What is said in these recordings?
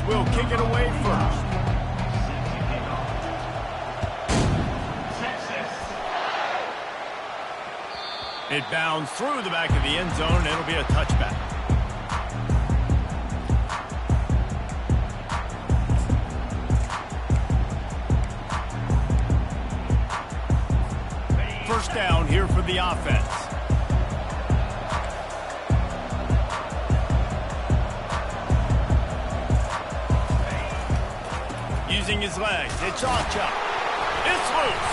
will kick it away first. It bounds through the back of the end zone, and it'll be a touchback. First down here for the offense. Using his legs, it's Shootout. It's loose.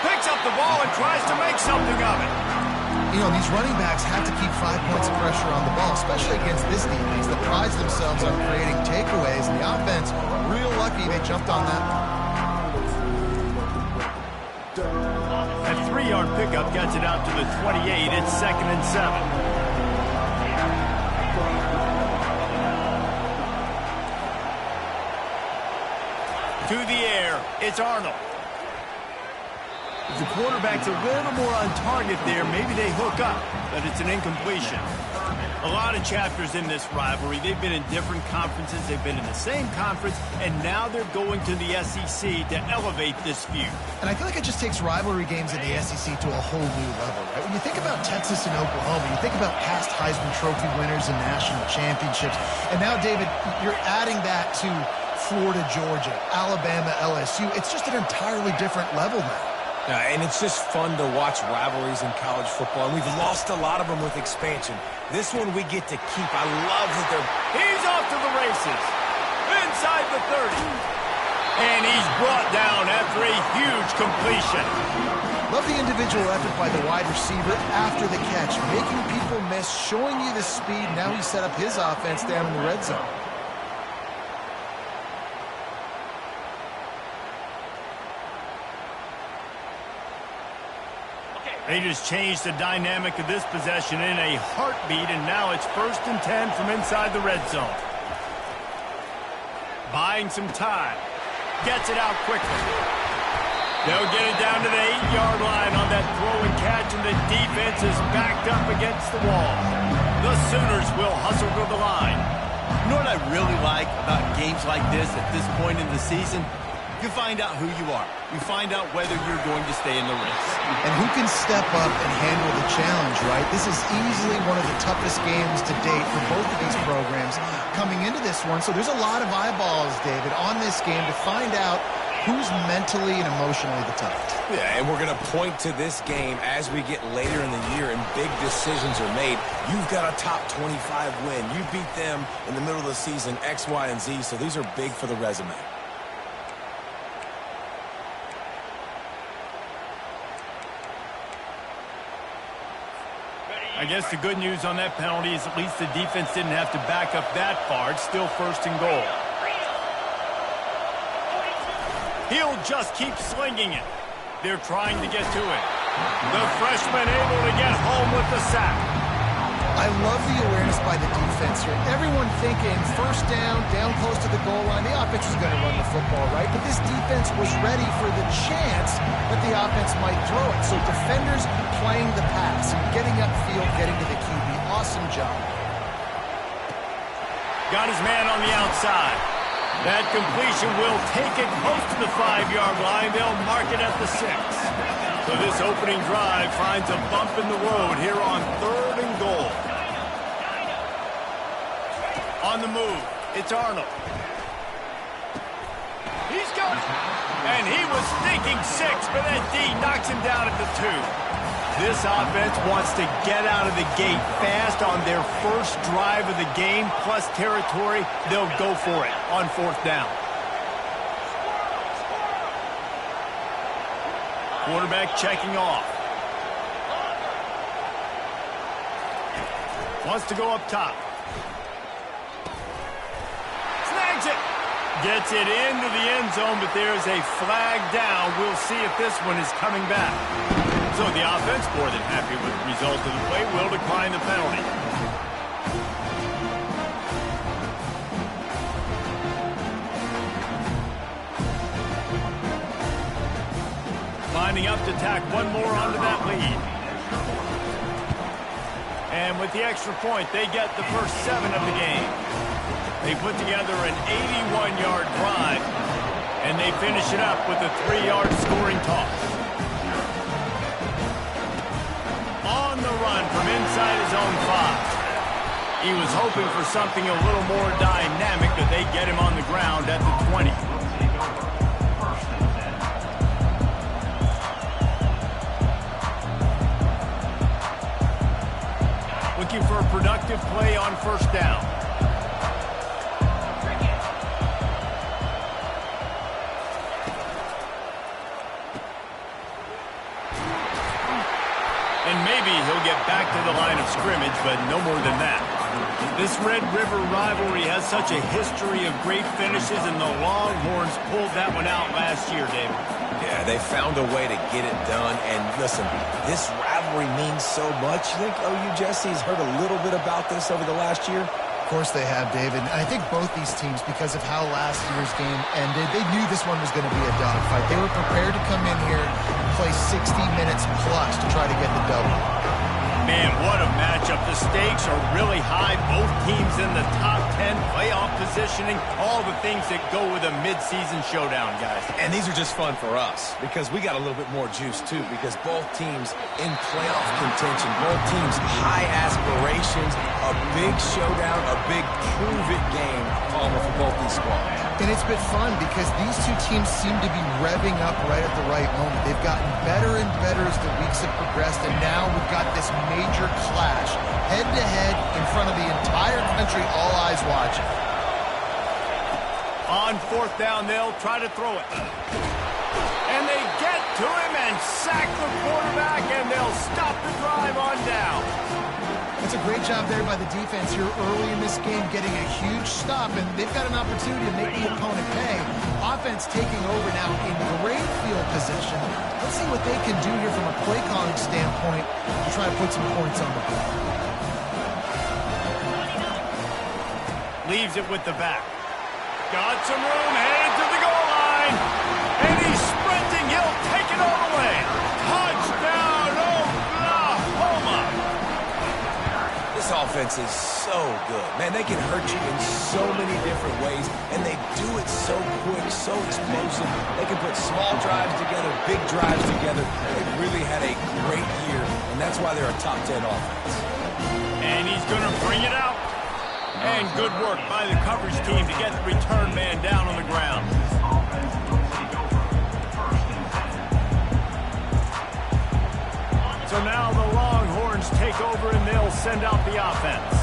Picks up the ball and tries to make something of it. You know, these running backs have to keep 5 points of pressure on the ball, especially against this defense that prides themselves on creating takeaways. And the offense, real lucky they jumped on that. A 3-yard pickup gets it out to the 28. It's 2nd and 7. To the air, it's Arnold. If the quarterback's a little more on target there, maybe they hook up, but it's an incompletion. A lot of chapters in this rivalry. They've been in different conferences. They've been in the same conference, and now they're going to the SEC to elevate this feud. And I feel like it just takes rivalry games in the SEC to a whole new level, right? When you think about Texas and Oklahoma, you think about past Heisman Trophy winners and national championships. And now, David, you're adding that to Florida, Georgia, Alabama, LSU. It's just an entirely different level now. And it's just fun to watch rivalries in college football. And we've lost a lot of them with expansion. This one we get to keep. I love that they're... He's off to the races. Inside the 30. And he's brought down after a huge completion. Love the individual effort by the wide receiver after the catch. Making people miss, showing you the speed. Now he set up his offense down in the red zone. They just changed the dynamic of this possession in a heartbeat, and now it's 1st and 10 from inside the red zone. Buying some time. Gets it out quickly. They'll get it down to the 8-yard line on that throw and catch, and the defense is backed up against the wall. The Sooners will hustle to the line. You know what I really like about games like this at this point in the season? You find out who you are. You find out whether you're going to stay in the race. And who can step up and handle the challenge, right? This is easily one of the toughest games to date for both of these programs coming into this one. So there's a lot of eyeballs, David, on this game to find out who's mentally and emotionally the toughest. Yeah, and we're going to point to this game as we get later in the year and big decisions are made. You've got a top 25 win. You beat them in the middle of the season, X, Y, and Z. So these are big for the resume. I guess the good news on that penalty is at least the defense didn't have to back up that far. It's still 1st and goal. He'll just keep slinging it. They're trying to get to it. The freshman able to get home with the sack. I love the awareness by the defense here. Everyone thinking 1st down, down close to the goal line. The offense is going to run the football, right? But this defense was ready for the chance that the offense might throw it. So defenders playing the pass, getting upfield, getting to the QB. Awesome job. Got his man on the outside. That completion will take it close to the 5-yard line. They'll mark it at the 6. So this opening drive finds a bump in the road here on 3rd and goal. On the move, it's Arnold. He's got it. And he was thinking 6, but that D knocks him down at the 2. This offense wants to get out of the gate fast on their first drive of the game, plus territory. They'll go for it on 4th down. Quarterback checking off. Wants to go up top. Snags it. Gets it into the end zone, but there's a flag down. We'll see if this one is coming back. So the offense, more than happy with the result of the play, will decline the penalty. Lining up to tack one more onto that lead. And with the extra point, they get the first 7 of the game. They put together an 81-yard drive, and they finish it up with a 3-yard scoring toss. On the run from inside his own 5. He was hoping for something a little more dynamic, but they get him on the ground at the 20. Looking for a productive play on first down. And maybe he'll get back to the line of scrimmage, but no more than that. This Red River rivalry has such a history of great finishes, and the Longhorns pulled that one out last year, David. Yeah, they found a way to get it done. And listen, this rivalry means so much. You think OU Jesse's heard a little bit about this over the last year? Of course they have, David. I think both these teams, because of how last year's game ended, they knew this one was going to be a dogfight. They were prepared to come in here and play 60 minutes plus to try to get the W. Man, what a matchup. The stakes are really high. Both teams in the top 10, playoff positioning, all the things that go with a midseason showdown, guys. And these are just fun for us because we got a little bit more juice, too, because both teams in playoff contention, both teams high aspirations, a big showdown, a big prove-it game for both these squads. And it's been fun because these two teams seem to be revving up right at the right moment. They've gotten better and better as the weeks have progressed, and now we've got this major clash, head-to-head in front of the entire country, all eyes watching. On fourth down, they'll try to throw it. And they get to him and sack the quarterback, and they'll stop the drive on down. It's a great job there by the defense here early in this game, getting a huge stop, and they've got an opportunity to make the opponent pay. Offense taking over now in great field position. Let's see what they can do here from a play calling standpoint to try to put some points on the board. Leaves it with the back. Got some room, headed to the goal line. And he's sprinting. He'll take it all the way. Touchdown, Oklahoma. This offense is so good. Man, they can hurt you in so many different ways, and they do it so quick, so explosive. They can put small drives together, big drives together. They've really had a great year, and that's why they're a top 10 offense. And he's going to bring it out. And good work by the coverage team to get the return man down on the ground. So now the Longhorns take over and they'll send out the offense.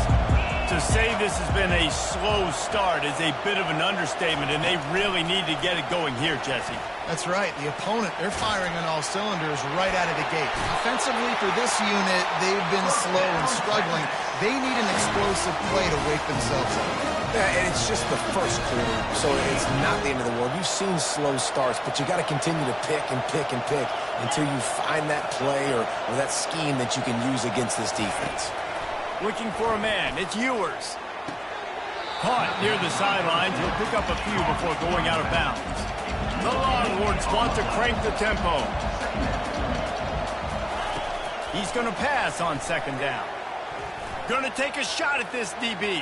To say this has been a slow start is a bit of an understatement, and they really need to get it going here, Jesse. That's right. The opponent, they're firing on all cylinders right out of the gate. Offensively for this unit, they've been slow and struggling. They need an explosive play to wake themselves up. Yeah, and it's just the first quarter, so it's not the end of the world. You've seen slow starts, but you got to continue to pick and pick and pick until you find that play or that scheme that you can use against this defense. Looking for a man. It's Ewers. Caught near the sidelines. He'll pick up a few before going out of bounds. The Longhorns want to crank the tempo. He's going to pass on second down. Going to take a shot at this DB.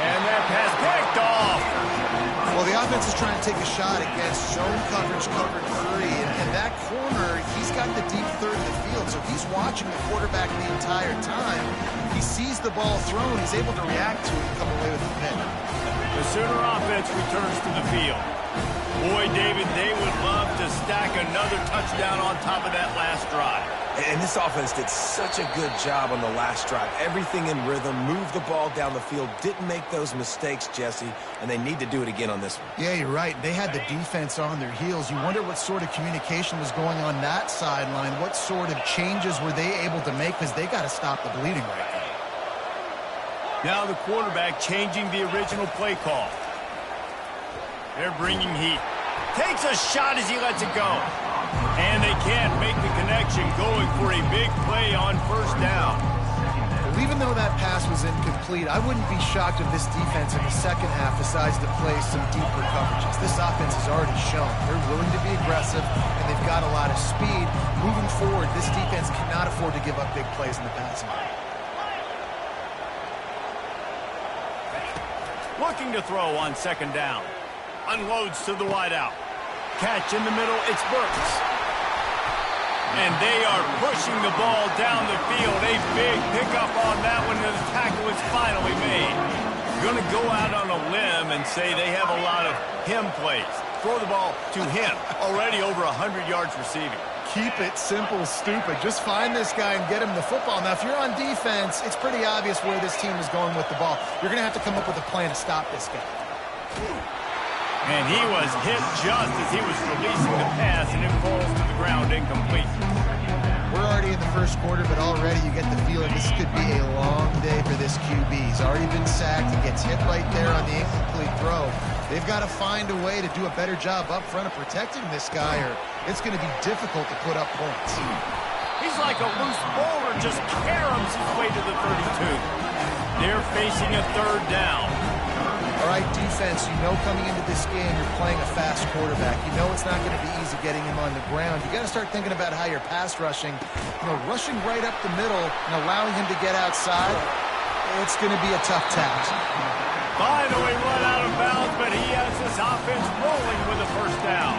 And that pass picked off. Well, the offense is trying to take a shot against zone coverage, covered 3, and that corner, he's got the deep third of the field, so he's watching the quarterback the entire time. He sees the ball thrown, he's able to react to it and come away with the pick. The Sooner offense returns to the field. Boy, David, they would love to stack another touchdown on top of that last drive. And this offense did such a good job on the last drive. Everything in rhythm, moved the ball down the field, didn't make those mistakes, Jesse, and they need to do it again on this one. Yeah, you're right. They had the defense on their heels. You wonder what sort of communication was going on that sideline. What sort of changes were they able to make, because they got to stop the bleeding right now. Now the quarterback changing the original play call. They're bringing heat. Takes a shot as he lets it go. And they can't make the connection, going for a big play on first down. Well, even though that pass was incomplete, I wouldn't be shocked if this defense in the second half decides to play some deeper coverages. This offense has already shown they're willing to be aggressive, and they've got a lot of speed. Moving forward, this defense cannot afford to give up big plays in the passing game. Looking to throw on second down. Unloads to the wideout. Catch in the middle, it's Burks. And they are pushing the ball down the field. A big pickup on that one, and the tackle is finally made. Going to go out on a limb and say they have a lot of him plays. Throw the ball to him. Already over 100 yards receiving. Keep it simple, stupid. Just find this guy and get him the football. Now, if you're on defense, it's pretty obvious where this team is going with the ball. You're going to have to come up with a plan to stop this guy. And he was hit just as he was releasing the pass, and it falls to the ground incomplete. We're already in the first quarter, but already you get the feeling this could be a long day for this QB. He's already been sacked. He gets hit right there on the incomplete throw. They've got to find a way to do a better job up front of protecting this guy, or it's going to be difficult to put up points. He's like a loose boulder, just caroms his way to the 32. They're facing a third down. All right, defense, you know coming into this game you're playing a fast quarterback. You know it's not going to be easy getting him on the ground. You got to start thinking about how you're pass rushing. Rushing right up the middle and allowing him to get outside, it's going to be a tough task. Finally run out of bounds, but he has this offense rolling with a first down.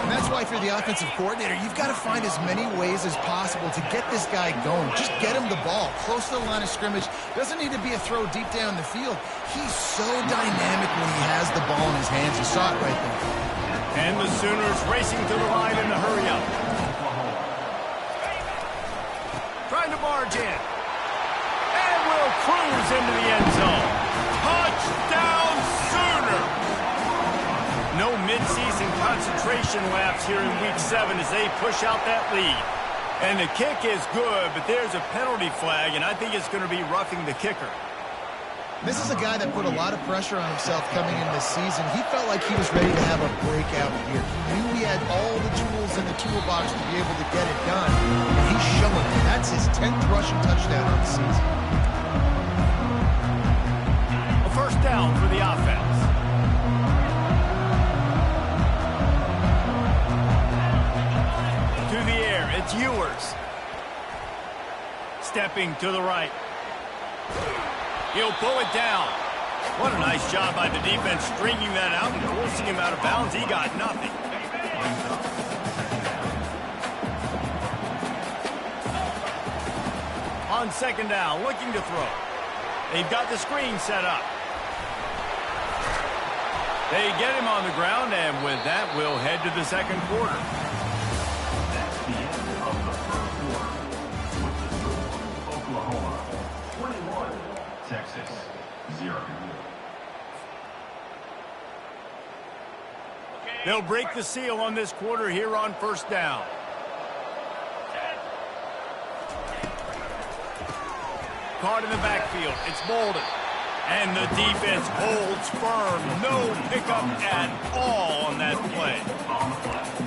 And that's why if you're the offensive coordinator, you've got to find as many ways as possible to get this guy going. Just get him the ball close to the line of scrimmage. Doesn't need to be a throw deep down the field. He's so dynamic when he has the ball in his hands. You saw it right there. And the Sooners racing to the line in the hurry up. Trying to barge in. And will cruise into the end zone. Touchdown Sooner! No midseason concentration laps here in Week 7 as they push out that lead. And the kick is good, but there's a penalty flag, and I think it's going to be roughing the kicker. This is a guy that put a lot of pressure on himself coming in this season. He felt like he was ready to have a breakout year. He knew he had all the tools in the toolbox to be able to get it done. And he's showing it. That's his 10th rushing touchdown on the season. A first down for the offense. To the air, it's Ewers. Stepping to the right. He'll pull it down. What a nice job by the defense stringing that out and forcing him out of bounds. He got nothing. On second down, looking to throw. They've got the screen set up. They get him on the ground, and with that, we'll head to the second quarter. That's the end of the first quarter. Oklahoma 21, Texas 0. They'll break the seal on this quarter here on first down. Caught in the backfield. It's Bolden. And the defense holds firm. No pickup at all on that play.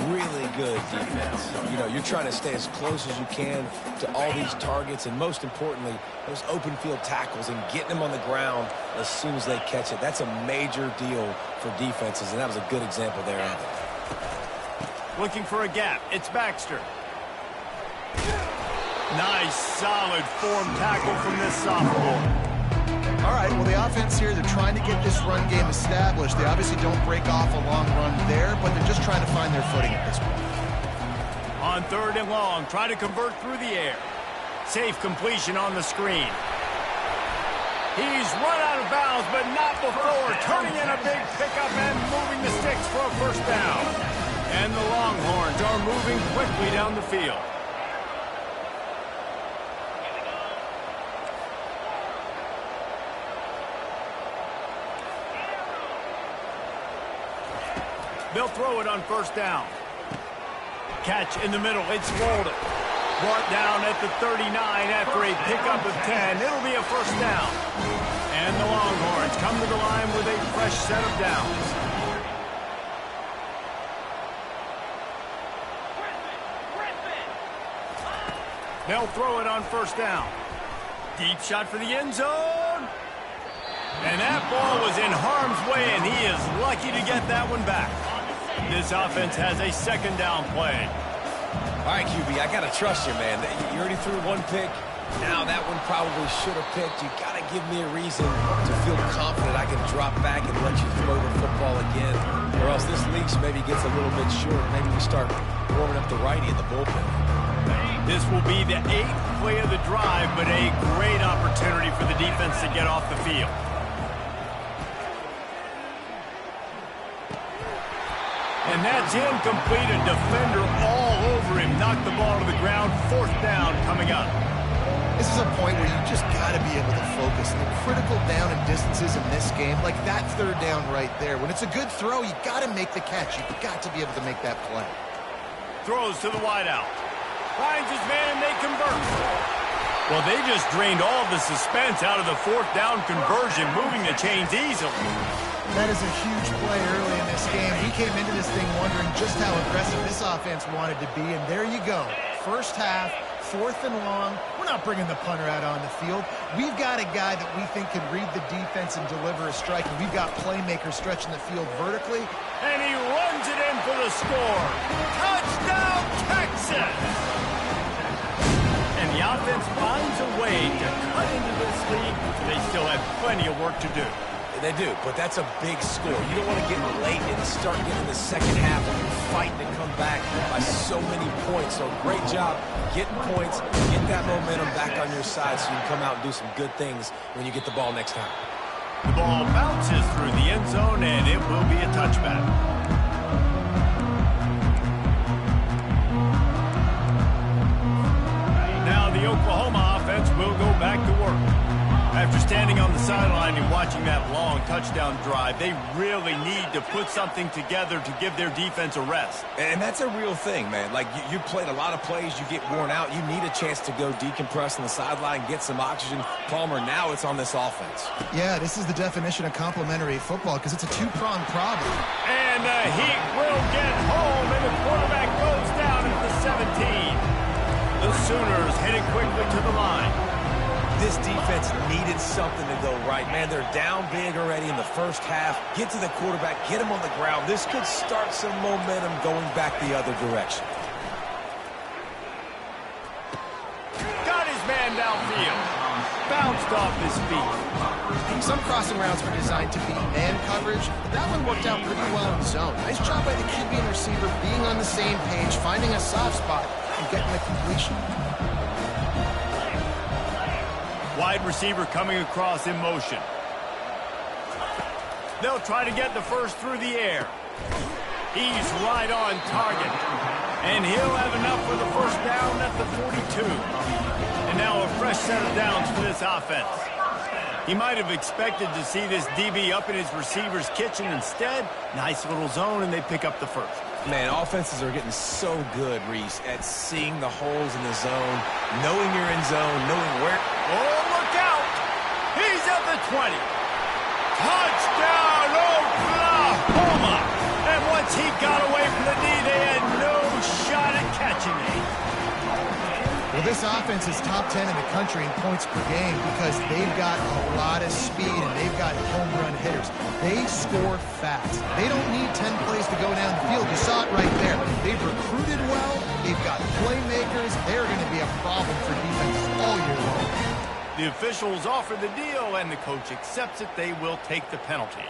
Really good defense. You're trying to stay as close as you can to all these targets, and most importantly, those open field tackles and getting them on the ground as soon as they catch it. That's a major deal for defenses, and that was a good example there of it. Looking for a gap. It's Baxter. Nice, solid form tackle from this sophomore. All right, well, the offense here, they're trying to get this run game established. They obviously don't break off a long run there, but they're just trying to find their footing at this point. On third and long, try to convert through the air. Safe completion on the screen. He's run out of bounds, but not before. Turning in a big pickup and moving the sticks for a first down. And the Longhorns are moving quickly down the field. They'll throw it on first down. Catch in the middle. It's Bolden. Brought down at the 39 after a pickup of 10. It'll be a first down. And the Longhorns come to the line with a fresh set of downs. They'll throw it on first down. Deep shot for the end zone. And that ball was in harm's way, and he is lucky to get that one back. This offense has a second down play. All right, QB, I got to trust you, man. You already threw one pick. Now that one probably should have picked. You got to give me a reason to feel confident I can drop back and let you throw the football again. Or else this leash maybe gets a little bit short. Maybe we start warming up the righty in the bullpen. This will be the 8th play of the drive, but a great opportunity for the defense to get off the field. And that's incomplete. A defender all over him. Knocked the ball to the ground. 4th down coming up. This is a point where you just got to be able to focus. The critical down and distances in this game, like that 3rd down right there. When it's a good throw, you got to make the catch. You've got to be able to make that play. Throws to the wideout. Finds his man and they convert. Well, they just drained all the suspense out of the 4th down conversion, moving the chains easily. That is a huge play early in this game. We came into this thing wondering just how aggressive this offense wanted to be, and there you go. First half, 4th and long. We're not bringing the punter out on the field. We've got a guy that we think can read the defense and deliver a strike, and we've got playmakers stretching the field vertically. And he runs it in for the score. Touchdown, Texas! And the offense finds a way to cut into this lead. They still have plenty of work to do. They do, but that's a big score. You don't want to get late and start getting the second half and fighting to come back by so many points. So great job getting points, get that momentum back on your side so you can come out and do some good things when you get the ball next time. The ball bounces through the end zone, and it will be a touchback. Now the Oklahoma offense will go back to work. After standing on the sideline and watching that long touchdown drive, they really need to put something together to give their defense a rest. And that's a real thing, man. Like, you played a lot of plays, you get worn out, you need a chance to go decompress on the sideline, get some oxygen. Palmer, now it's on this offense. Yeah, this is the definition of complementary football because it's a two-pronged problem. And the Heat will get home, and the quarterback goes down at the 17. The Sooners headed quickly to the line. This defense needed something to go right. Man, they're down big already in the first half. Get to the quarterback, get him on the ground. This could start some momentum going back the other direction. Got his man downfield. Bounced off his feet. Some crossing routes were designed to beat man coverage, but that one worked out pretty well in zone. Nice job by the QB and receiver being on the same page, finding a soft spot, and getting the completion. Wide receiver coming across in motion. They'll try to get the first through the air. He's right on target. And he'll have enough for the first down at the 42. And now a fresh set of downs for this offense. He might have expected to see this DB up in his receiver's kitchen. Instead, nice little zone, and they pick up the first. Man, offenses are getting so good, Reese, at seeing the holes in the zone, knowing you're in zone, knowing where. Oh, look out! He's at the 20. Touchdown, Oklahoma! And once he got away from the knee, they had no shot at catching him. Well, this offense is top 10 in the country in points per game because they've got a lot of speed and they've got home run hitters. They score fast. They don't need 10 plays to go down the field. You saw it right there. They've recruited well. They've got playmakers. They're going to be a problem for defenses all year long. The officials offer the deal, and the coach accepts it. They will take the penalty.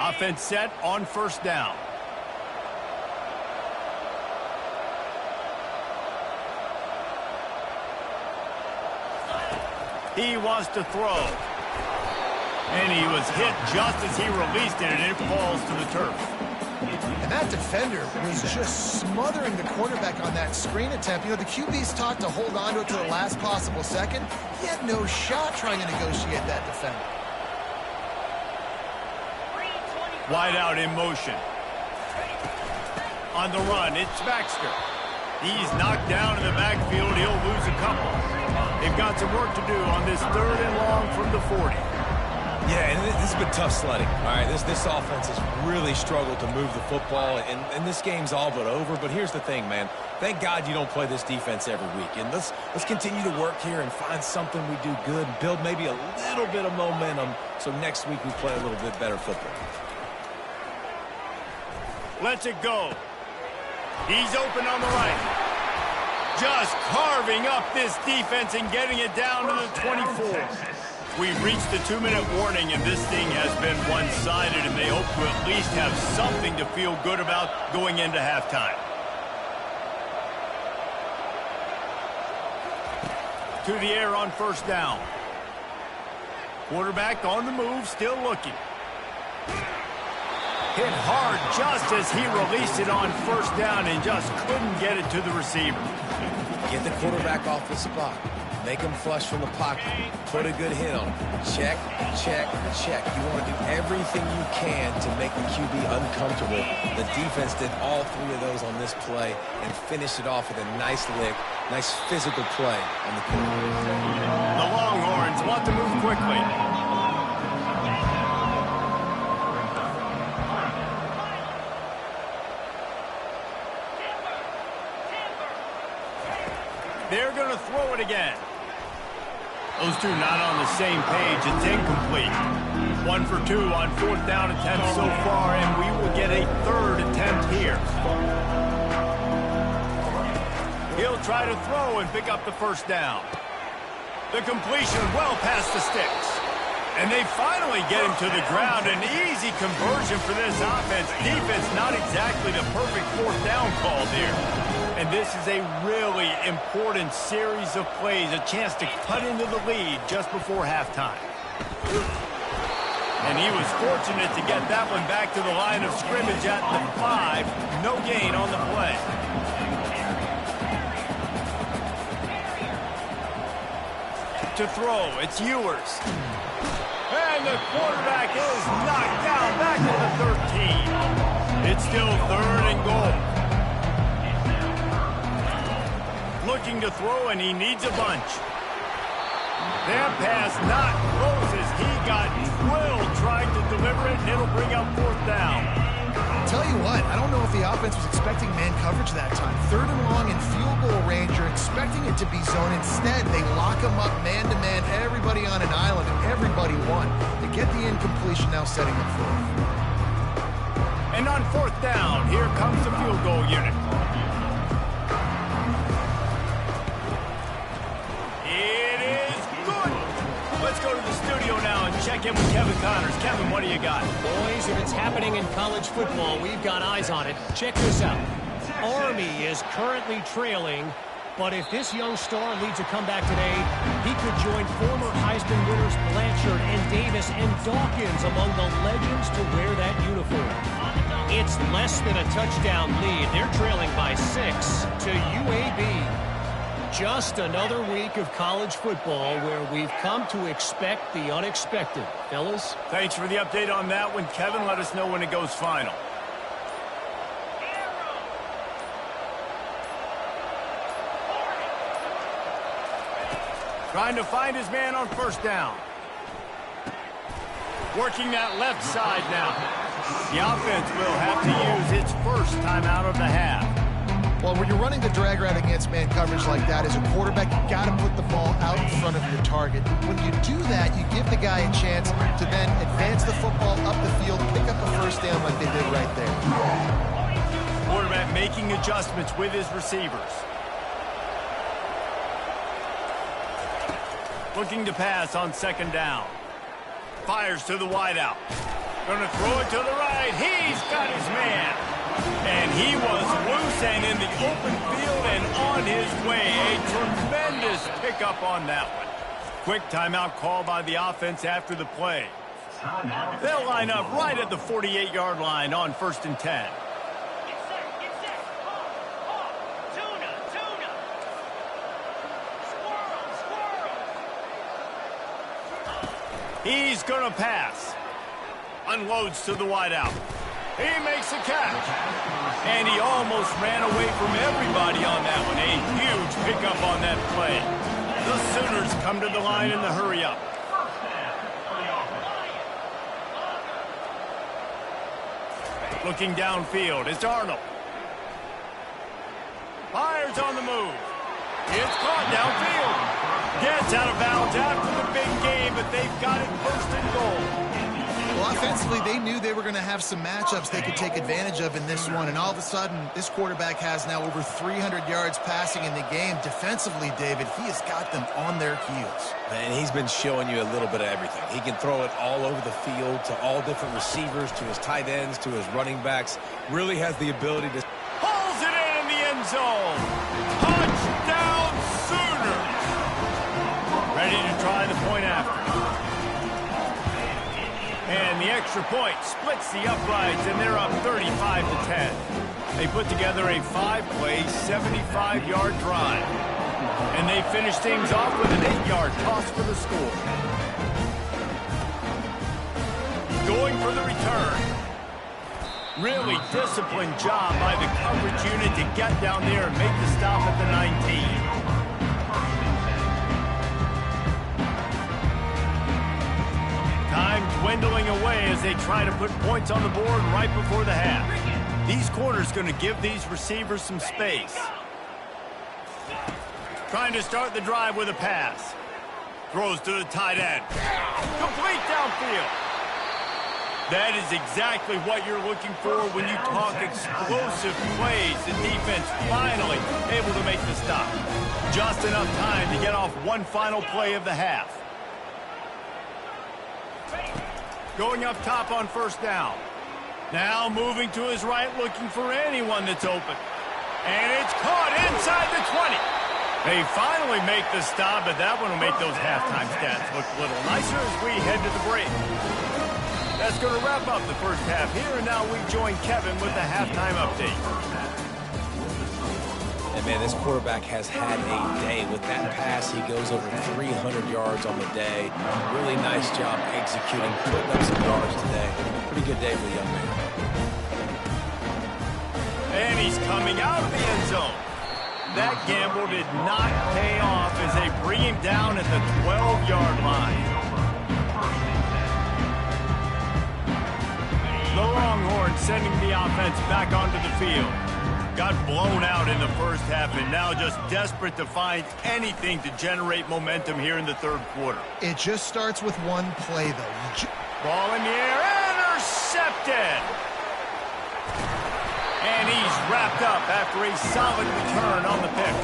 Offense set on first down. He wants to throw. And he was hit just as he released it, and it falls to the turf. And that defender was just smothering the quarterback on that screen attempt. You know, the QB's taught to hold on to it to the last possible second. He had no shot trying to negotiate that defender. Wide out in motion. On the run, it's Baxter. He's knocked down in the backfield. He'll lose a couple. They've got some work to do on this 3rd and long from the 40. Yeah, and this has been tough sledding. All right, this offense has really struggled to move the football, and this game's all but over. But here's the thing, man. Thank God you don't play this defense every week. And let's continue to work here and find something we do good, build maybe a little bit of momentum so next week we play a little bit better football. Lets it go. He's open on the right. Just carving up this defense and getting it down to the 24. We've reached the 2-minute warning, and this thing has been one-sided, and they hope to at least have something to feel good about going into halftime. To the air on first down. Quarterback on the move, still looking. Hit hard just as he released it on first down and just couldn't get it to the receiver. Get the quarterback off the spot. Make him flush from the pocket. Put a good hit on him. Check, check, check. You want to do everything you can to make the QB uncomfortable. The defense did all 3 of those on this play and finished it off with a nice lick, nice physical play on the quarterback. The Longhorns want to move quickly. They're going to throw it again. Those two not on the same page. It's incomplete. 1 for 2 on fourth down attempts so far, and we will get a third attempt here. He'll try to throw and pick up the first down. The completion well past the sticks. And they finally get him to the ground. An easy conversion for this offense. Defense not exactly the perfect fourth down call there. And this is a really important series of plays, a chance to cut into the lead just before halftime. And he was fortunate to get that one back to the line of scrimmage at the 5. No gain on the play. To throw, it's Ewers. And the quarterback is knocked down back to the 13. It's still 3rd and goal. Looking to throw, and he needs a bunch. That pass not close as he got drilled trying to deliver it, and it'll bring up 4th down. Tell you what, I don't know if the offense was expecting man coverage that time. 3rd and long in field goal range. You're expecting it to be zone. Instead, they lock him up man-to-man, everybody on an island, and everybody won. They get the incompletion, now setting up 4th. And on 4th down, here comes the field goal unit. Let's go to the studio now and check in with Kevin Connors. Kevin, what do you got? Boys, if it's happening in college football, we've got eyes on it. Check this out. Army is currently trailing, but if this young star leads a comeback today, he could join former Heisman winners Blanchard and Davis and Dawkins among the legends to wear that uniform. It's less than a touchdown lead. They're trailing by 6 to UAB. Just another week of college football where we've come to expect the unexpected. Fellas? Thanks for the update on that one, Kevin. Let us know when it goes final. Trying to find his man on first down. Working that left side now. The offense will have to use its first timeout of the half. Well, when you're running the drag route against man coverage like that, as a quarterback, you got to put the ball out in front of your target. When you do that, you give the guy a chance to then advance the football up the field, pick up a first down like they did right there. Quarterback making adjustments with his receivers. Looking to pass on 2nd down. Fires to the wideout. Going to throw it to the right. He's got his man. And he was loose and in the open field and on his way. A tremendous pickup on that one. Quick timeout call by the offense after the play. They'll line up right at the 48-yard line on 1st and 10. He's going to pass. Unloads to the wideout. He makes a catch. And he almost ran away from everybody on that one. A huge pickup on that play. The Sooners come to the line in the hurry-up. Looking downfield, it's Arnold. Fires on the move. It's caught downfield. Gets out of bounds after the big game, but they've got it 1st and goal. Well, offensively, they knew they were going to have some matchups they could take advantage of in this one, and all of a sudden, this quarterback has now over 300 yards passing in the game. Defensively, David, he has got them on their heels. And he's been showing you a little bit of everything. He can throw it all over the field to all different receivers, to his tight ends, to his running backs. Really has the ability to... Pulls it in the end zone. Touchdown Sooners. Ready to try the point after. And the extra point splits the uprights, and they're up 35-10. They put together a 5-play, 75-yard drive. And they finish things off with an 8-yard toss for the score. Going for the return. Really disciplined job by the coverage unit to get down there and make the stop at the 19. Time dwindling away as they try to put points on the board right before the half. These corners going to give these receivers some space. Trying to start the drive with a pass. Throws to the tight end. Complete downfield. That is exactly what you're looking for when you talk explosive plays. The defense finally able to make the stop. Just enough time to get off one final play of the half. Going up top on first down. Now moving to his right, looking for anyone that's open. And it's caught inside the 20. They finally make the stop, but that one will make those halftime stats look a little nicer as we head to the break. That's going to wrap up the first half here, and now we join Kevin with the halftime update. And, man, this quarterback has had a day. With that pass, he goes over 300 yards on the day. Really nice job executing, putting up some yards today. Pretty good day for the young man. And he's coming out of the end zone. That gamble did not pay off as they bring him down at the 12-yard line. The Longhorns sending the offense back onto the field. Got blown out in the first half and now just desperate to find anything to generate momentum here in the third quarter. It just starts with one play, though. Ball in the air, intercepted! And he's wrapped up after a solid return on the pick.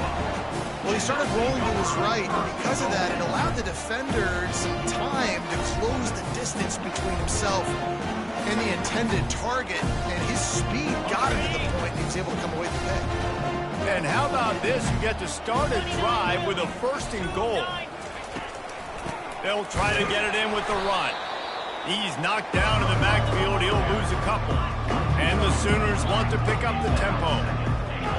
Well, he started rolling to his right, and because of that, it allowed the defender some time to close the distance between himself and the intended target, and his speed got him to the point, and he was able to come away with the pick. And how about this? You get to start a drive with a first and goal. They'll try to get it in with the run. He's knocked down in the backfield. He'll lose a couple. And the Sooners want to pick up the tempo.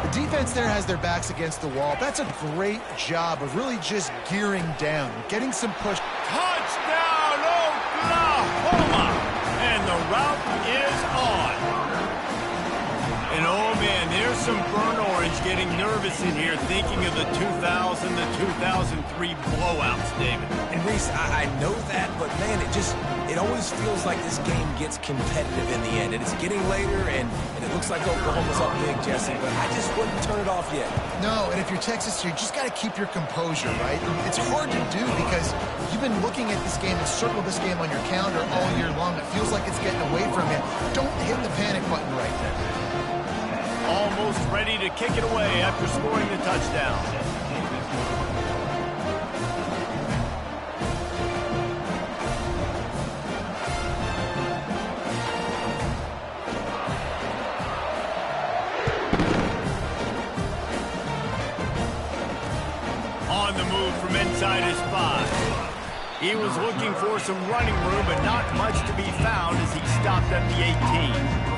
The defense there has their backs against the wall. That's a great job of really just gearing down, getting some push. Touchdown, Oklahoma! And the route is on. And oh man, there's some burnt orange getting nervous in here, thinking of the 2000 to 2003 blowouts, David. And Reese, I know that, but man, it always feels like this game gets competitive in the end. And it's getting later, and it looks like Oklahoma's up big, Jesse, but I just wouldn't turn it off yet. No, and if you're Texas, you just got to keep your composure, right? It's hard to do because you've been looking at this game and circled this game on your calendar all year long. It feels like it's getting away from you. Don't hit the panic button right now. Almost ready to kick it away after scoring the touchdown. On the move from inside his 5. He was looking for some running room, but not much to be found as he stopped at the 18.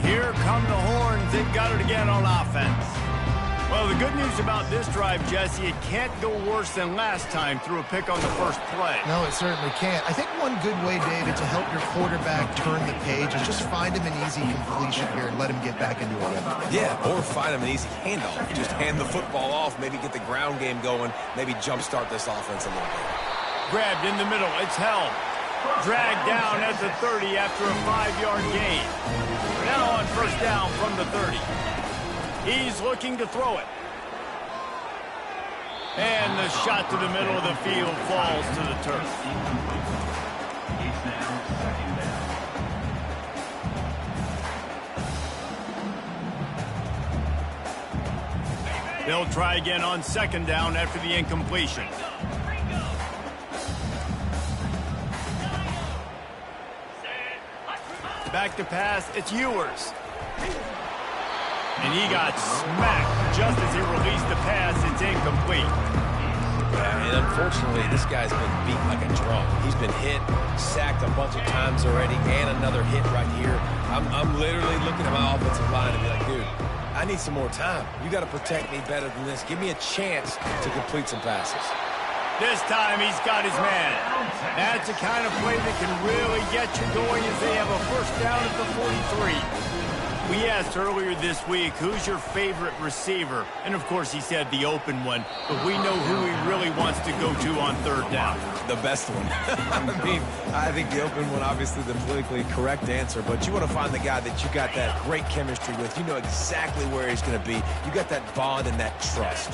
Here come the Horns. They've got it again on offense. Well, the good news about this drive, Jesse, it can't go worse than last time through a pick on the first play. No, it certainly can't. I think one good way, David, to help your quarterback turn the page is just find him an easy completion here and let him get back into a rhythm. Yeah, or find him an easy handoff. Just hand the football off, maybe get the ground game going, maybe jumpstart this offense a little bit. Grabbed in the middle. It's held. Dragged down at the 30 after a 5-yard gain. Now on first down from the 30. He's looking to throw it. And the shot to the middle of the field falls to the turf. He's now second down. They'll try again on second down after the incompletion. Back to pass, it's Ewers. And he got smacked just as he released the pass. It's incomplete. And unfortunately, this guy's been beat like a drum. He's been hit, sacked a bunch of times already, and another hit right here. I'm literally looking at my offensive line and be like, dude, I need some more time. You got to protect me better than this. Give me a chance to complete some passes. This time he's got his man. That's the kind of play that can really get you going as they have a first down at the 43. We asked earlier this week, who's your favorite receiver? And, of course, he said the open one. But we know who he really wants to go to on third down. The best one. I mean, I think the open one, obviously the politically correct answer. But you want to find the guy that you got that great chemistry with. You know exactly where he's going to be. You got that bond and that trust.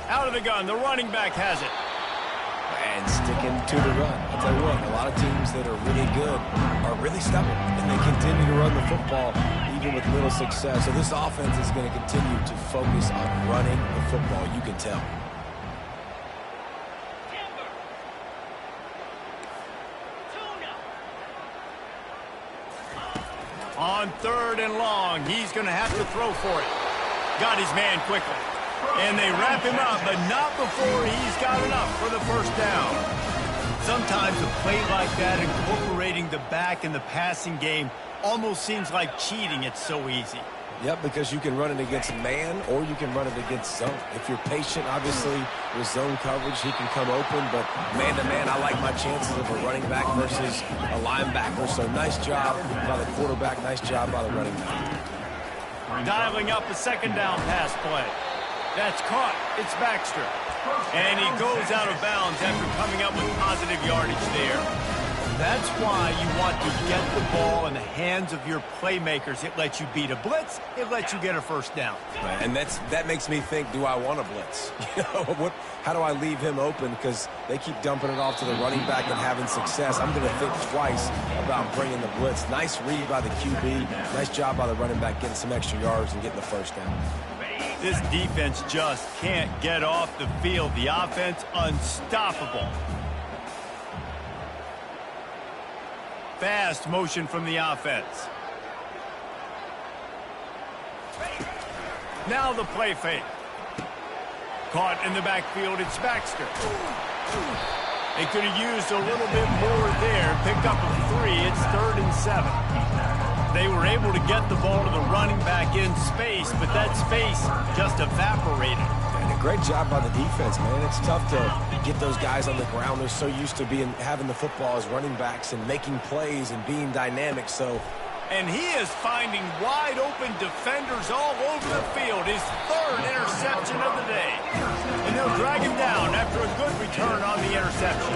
Out of the gun, the running back has it. And sticking to the run. I'll tell you what, a lot of teams that are really good are really stubborn, and they continue to run the football even with little success. So this offense is going to continue to focus on running the football, you can tell. On third and long, he's going to have to throw for it. Got his man quickly. And they wrap him up, but not before he's got enough for the first down. Sometimes a play like that, incorporating the back in the passing game, almost seems like cheating. It's so easy. Yep, because you can run it against man or you can run it against zone. If you're patient, obviously, with zone coverage, he can come open. But man-to-man, I like my chances of a running back versus a linebacker. So nice job by the quarterback, nice job by the running back. Dialing up a second down pass play. That's caught. It's Baxter. And he goes out of bounds after coming up with positive yardage there. That's why you want to get the ball in the hands of your playmakers. It lets you beat a blitz. It lets you get a first down. Right, and that makes me think, do I want a blitz? You know, how do I leave him open? Because they keep dumping it off to the running back and having success. I'm going to think twice about bringing the blitz. Nice read by the QB. Nice job by the running back getting some extra yards and getting the first down. This defense just can't get off the field. The offense unstoppable. Fast motion from the offense. Now the play fake. Caught in the backfield, it's Baxter. They could have used a little bit more there. Picked up a 3. It's 3rd and 7. They were able to get the ball to the running back in space, but that space just evaporated. And a great job by the defense, man. It's tough to get those guys on the ground. They're so used to having the football as running backs and making plays and being dynamic. And he is finding wide open defenders all over the field. His 3rd interception of the day. And they'll drag him down after a good return on the interception.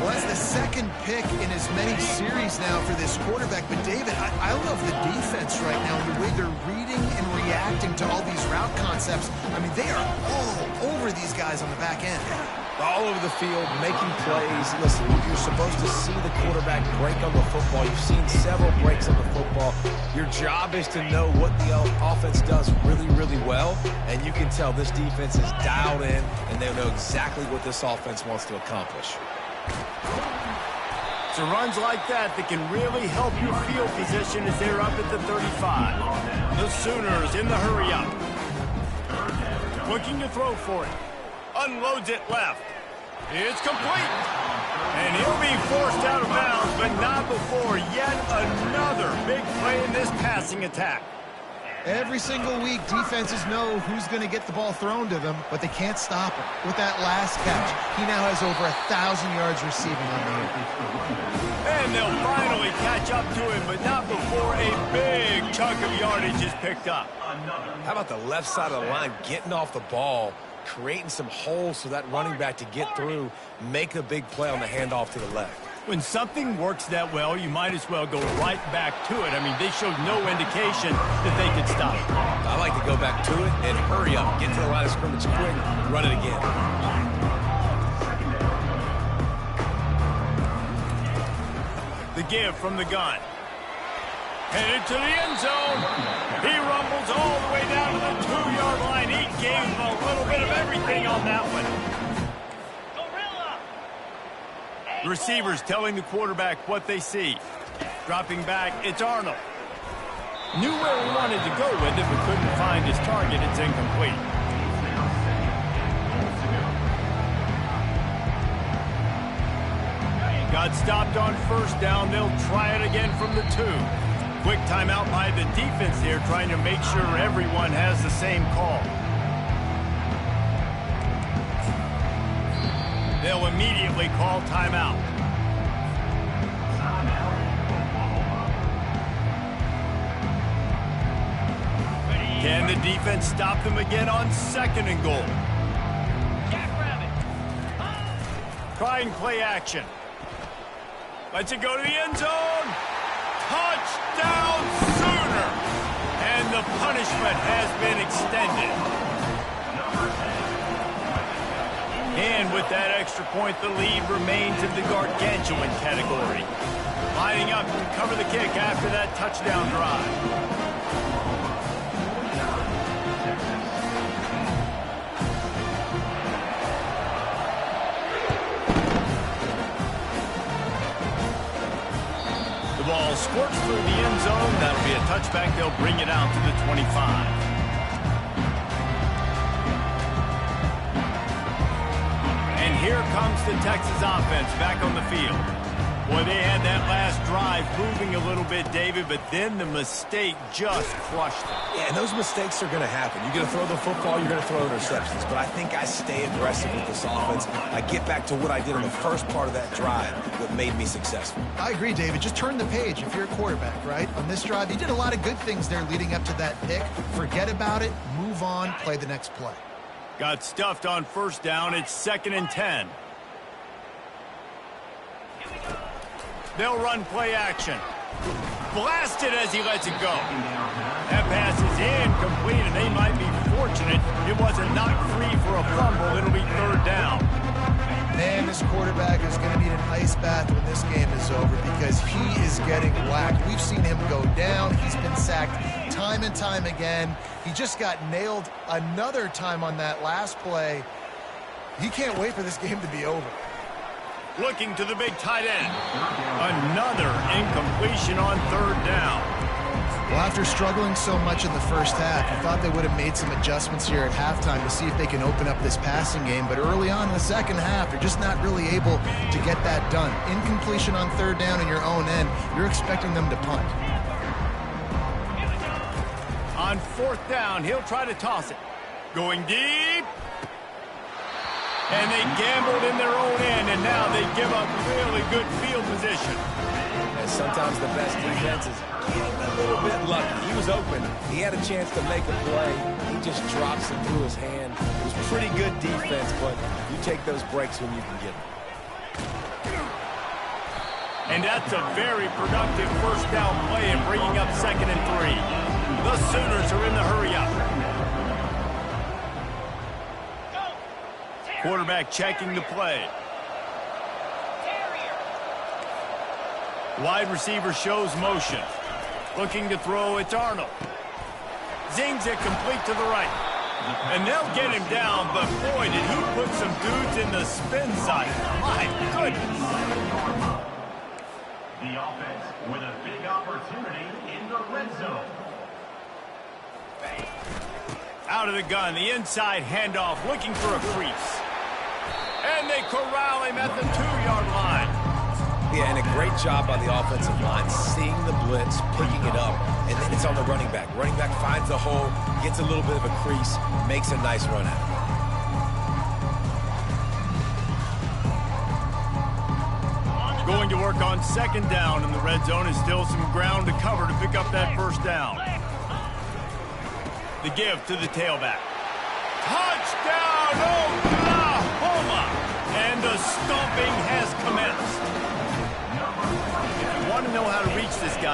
Well, that's the second pick in as many series now for this quarterback. But, David, I love the defense right now, the way they're reading and reacting to all these route concepts. I mean, they are all over these guys on the back end. All over the field, making plays. Listen, you're supposed to see the quarterback break on the football. You've seen several breaks on the football. Your job is to know what the offense does really, really well. And you can tell this defense is dialed in, and they know exactly what this offense wants to accomplish. So runs like that can really help your field position as they're up at the 35. The Sooners in the hurry up. Looking to throw for it. Unloads it left. It's complete. And he'll be forced out of bounds, but not before yet another big play in this passing attack. Every single week, defenses know who's going to get the ball thrown to them, but they can't stop him. With that last catch, he now has over 1,000 yards receiving on the year. And they'll finally catch up to him, but not before a big chunk of yardage is picked up. How about the left side of the line getting off the ball, creating some holes for that running back to get through, make a big play on the handoff to the left. When something works that well, you might as well go right back to it. I mean, they showed no indication that they could stop. I like to go back to it and hurry up. Get to the line of scrimmage quick, run it again. The give from the gun. Headed to the end zone. He rumbles all the way down to the 2-yard line. He gave him a little bit of everything on that one. The receivers telling the quarterback what they see. Dropping back, it's Arnold. Knew where he wanted to go with it, but couldn't find his target. It's incomplete. Got stopped on first down. They'll try it again from the 2. Quick timeout by the defense here, trying to make sure everyone has the same call. They'll immediately call timeout. Can the defense stop them again on 2nd and goal? Trying play action. Lets it go to the end zone. Touchdown Sooner! And the punishment has been extended. And with that extra point, the lead remains in the gargantuan category. Lining up to cover the kick after that touchdown drive. The ball squirts through the end zone. That'll be a touchback. They'll bring it out to the 25. And here comes the Texas offense back on the field. Boy, they had that last drive moving a little bit, David, but then the mistake just crushed them. Yeah, and those mistakes are going to happen. You're going to throw the football, you're going to throw interceptions. But I think I stay aggressive with this offense. I get back to what I did in the first part of that drive, what made me successful. I agree, David. Just turn the page if you're a quarterback, right? On this drive, you did a lot of good things there leading up to that pick. Forget about it, move on, play the next play. Got stuffed on first down. It's 2nd and 10. They'll run play action. Blasted as he lets it go. That pass is incomplete, and they might be fortunate it wasn't knocked free for a fumble. It'll be 3rd down. Man, this quarterback is going to need an ice bath when this game is over because he is getting whacked. We've seen him go down. He's been sacked time and time again. He just got nailed another time on that last play. He can't wait for this game to be over. Looking to the big tight end. Another incompletion on 3rd down. Well, after struggling so much in the first half, you thought they would have made some adjustments here at halftime to see if they can open up this passing game. But early on in the second half, they're just not really able to get that done. Incompletion on 3rd down in your own end, you're expecting them to punt. On 4th down, he'll try to toss it. Going deep. And they gambled in their own end, and now they give up really good field position. And sometimes the best defense is getting a little bit lucky. He was open. He had a chance to make a play. He just drops it through his hand. It was pretty good defense, but you take those breaks when you can get them. And that's a very productive first down play and bringing up 2nd and 3. The Sooners are in the hurry-up. Quarterback checking the play. Wide receiver shows motion. Looking to throw, it's Arnold. Zings it complete to the right. And they'll get him down, but boy, did he put some dudes in the spin side. My goodness. The offense with a big opportunity in the red zone. Out of the gun, the inside handoff, looking for a crease. And they corral him at the 2-yard line. Yeah, and a great job by the offensive line, seeing the blitz, picking it up, and then it's on the running back. Running back finds the hole, gets a little bit of a crease, makes a nice run out. Going to work on 2nd down in the red zone, and still some ground to cover to pick up that first down. The give to the tailback. Touchdown, Oklahoma! And the stomping has commenced.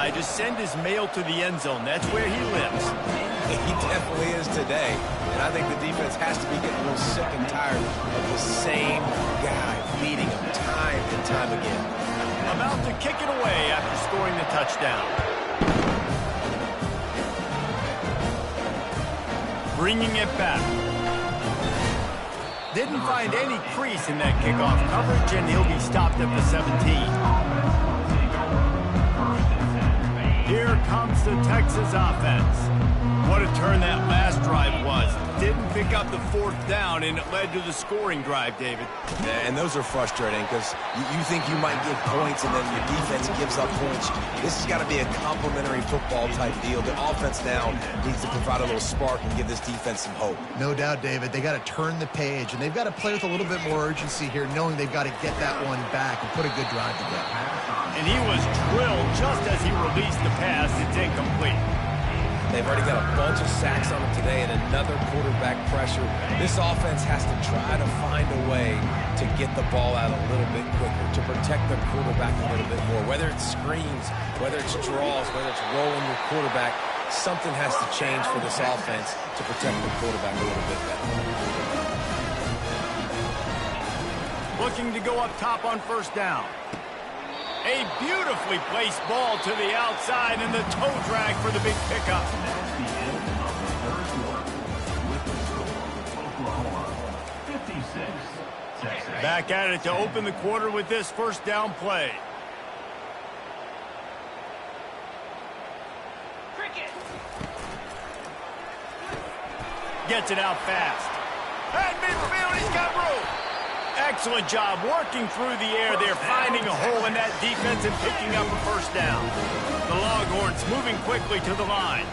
guy to send his mail to the end zone. That's where he lives. He definitely is today. And I think the defense has to be getting a little sick and tired of the same guy beating him time and time again. About to kick it away after scoring the touchdown. Bringing it back. Didn't find any crease in that kickoff coverage, and he'll be stopped at the 17. Here comes the Texas offense. What a turn that last drive was. Didn't pick up the fourth down, and it led to the scoring drive, David. Yeah, and those are frustrating because you think you might get points and then your defense gives up points. This has got to be a complimentary football type deal. The offense now needs to provide a little spark and give this defense some hope. No doubt, David. They got to turn the page, and they've got to play with a little bit more urgency here, knowing they've got to get that one back and put a good drive together. And he was drilled just as he released the pass. It's incomplete. They've already got a bunch of sacks on them today and another quarterback pressure. This offense has to try to find a way to get the ball out a little bit quicker, to protect their quarterback a little bit more. Whether it's screens, whether it's draws, whether it's rolling your quarterback, something has to change for this offense to protect the quarterback a little bit better. Looking to go up top on first down. A beautifully placed ball to the outside and the toe drag for the big pickup. That's the end of the third quarter with the score, Oklahoma 56, Texas. Back at it to open the quarter with this first down play. Gets it out fast. And midfield, he's got room. Excellent job working through the air there, finding a hole in that defense and picking up a first down. The Longhorns moving quickly to the line.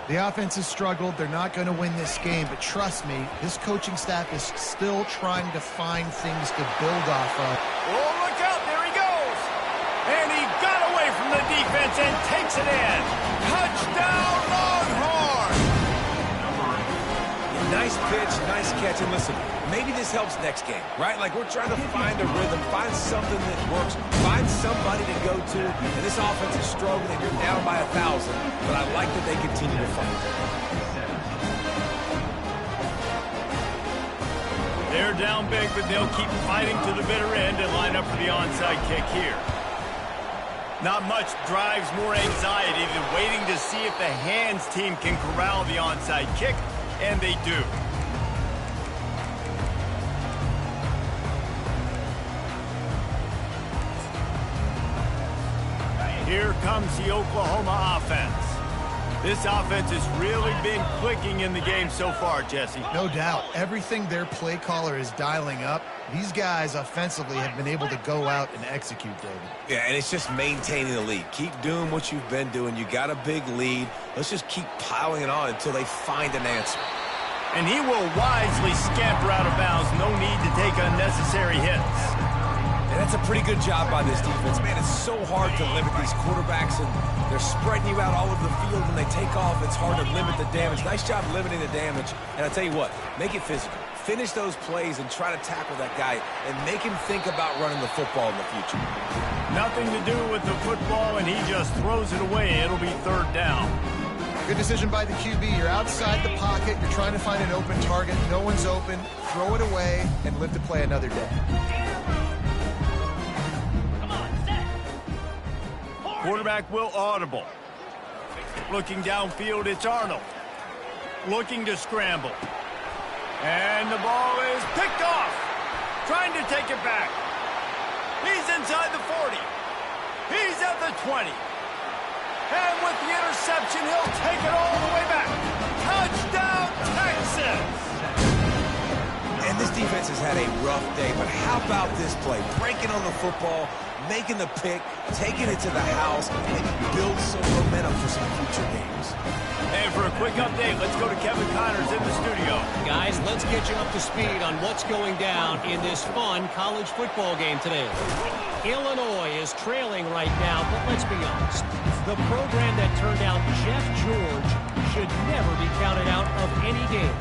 The offense has struggled. They're not going to win this game, but trust me, this coaching staff is still trying to find things to build off of. Oh, look out, there he goes. And he got away from the defense and takes it in. Touchdown, Longhorns! Nice pitch, nice catch, and listen, maybe this helps next game, right? Like we're trying to find a rhythm, find something that works, find somebody to go to, and this offense is struggling, and you're down by 1,000, but I like that they continue to fight. They're down big, but they'll keep fighting to the bitter end and line up for the onside kick here. Not much drives more anxiety than waiting to see if the hands team can corral the onside kick. And they do. Here comes the Oklahoma offense. This offense has really been clicking in the game so far, Jesse. No doubt. Everything their play caller is dialing up, these guys offensively have been able to go out and execute, David. Yeah, and it's just maintaining the lead. Keep doing what you've been doing. You got a big lead. Let's just keep piling it on until they find an answer. And he will wisely scamper out of bounds. No need to take unnecessary hits. And that's a pretty good job by this defense. Man, it's so hard to limit these quarterbacks, and they're spreading you out all over the field. When they take off, it's hard to limit the damage. Nice job limiting the damage. And I tell you what, make it physical. Finish those plays and try to tackle that guy and make him think about running the football in the future. Nothing to do with the football, and he just throws it away. It'll be third down. Good decision by the QB. You're outside the pocket. You're trying to find an open target. No one's open. Throw it away and live to play another day. Quarterback will audible. Looking downfield, it's Arnold. Looking to scramble. And the ball is picked off. Trying to take it back. He's inside the 40. He's at the 20. And with the interception, he'll take it all the way back. Touchdown, Texas! And this defense has had a rough day, but how about this play? Breaking on the football, making the pick, taking it to the house, and build some momentum for some future games. And for a quick update, let's go to Kevin Connors in the studio. Guys, let's get you up to speed on what's going down in this fun college football game today. Illinois is trailing right now, but let's be honest. The program that turned out Jeff George should never be counted out of any game.